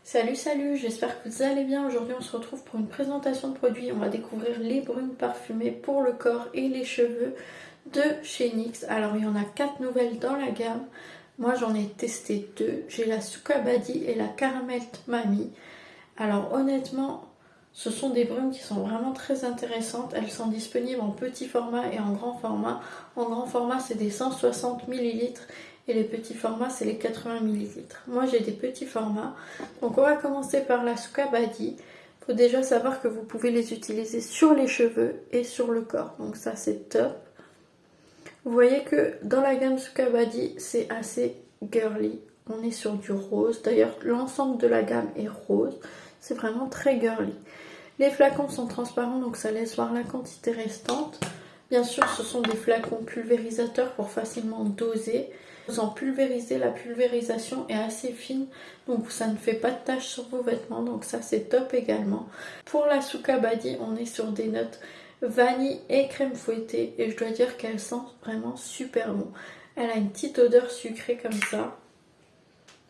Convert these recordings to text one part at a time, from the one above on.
Salut, j'espère que vous allez bien. Aujourd'hui on se retrouve pour une présentation de produits. On va découvrir les brumes parfumées pour le corps et les cheveux de chez NYX. Alors il y en a 4 nouvelles dans la gamme. Moi j'en ai testé 2. J'ai la Souka Body et la Caramel Mamie. Alors honnêtement, ce sont des brumes qui sont vraiment très intéressantes. Elles sont disponibles en petit format et en grand format. En grand format c'est des 160 ml. Et les petits formats, c'est les 80 ml. Moi, j'ai des petits formats. Donc, on va commencer par la Souka Body. Il faut déjà savoir que vous pouvez les utiliser sur les cheveux et sur le corps. Donc, ça, c'est top. Vous voyez que dans la gamme Souka Body, c'est assez girly. On est sur du rose. D'ailleurs, l'ensemble de la gamme est rose. C'est vraiment très girly. Les flacons sont transparents, donc ça laisse voir la quantité restante. Bien sûr, ce sont des flacons pulvérisateurs pour facilement doser. Vous en pulvérisez, la pulvérisation est assez fine, donc ça ne fait pas de taches sur vos vêtements, donc ça c'est top également. Pour la Souka Body, on est sur des notes vanille et crème fouettée, et je dois dire qu'elle sent vraiment super bon. Elle a une petite odeur sucrée comme ça,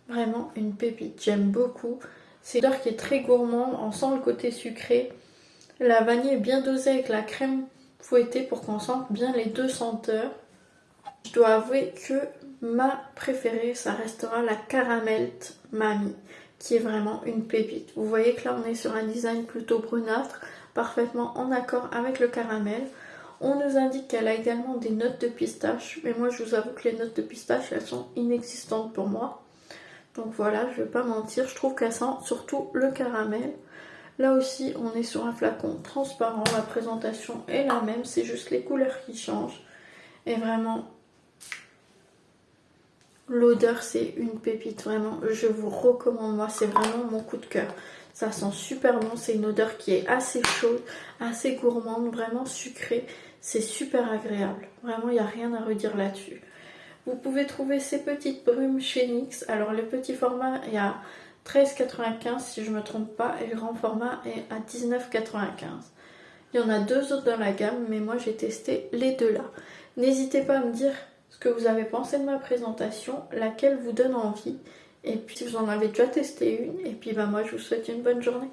vraiment une pépite, j'aime beaucoup. C'est une odeur qui est très gourmande, on sent le côté sucré. La vanille est bien dosée avec la crème fouettée pour qu'on sente bien les deux senteurs. Je dois avouer que ma préférée, ça restera la Caramel Mamie, qui est vraiment une pépite. Vous voyez que là, on est sur un design plutôt brunâtre, parfaitement en accord avec le caramel. On nous indique qu'elle a également des notes de pistache, mais moi, je vous avoue que les notes de pistache, elles sont inexistantes pour moi. Donc voilà, je ne vais pas mentir, je trouve qu'elle sent surtout le caramel. Là aussi, on est sur un flacon transparent, la présentation est la même, c'est juste les couleurs qui changent. Et vraiment, l'odeur, c'est une pépite, vraiment, je vous recommande, moi, c'est vraiment mon coup de cœur. Ça sent super bon, c'est une odeur qui est assez chaude, assez gourmande, vraiment sucrée. C'est super agréable, vraiment, il n'y a rien à redire là-dessus. Vous pouvez trouver ces petites brumes chez NYX. Alors, le petit format est à 13,95 si je ne me trompe pas, et le grand format est à 19,95. Il y en a 2 autres dans la gamme, mais moi, j'ai testé les deux là. N'hésitez pas à me dire ce que vous avez pensé de ma présentation, laquelle vous donne envie, et puis si vous en avez déjà testé une, et puis moi je vous souhaite une bonne journée.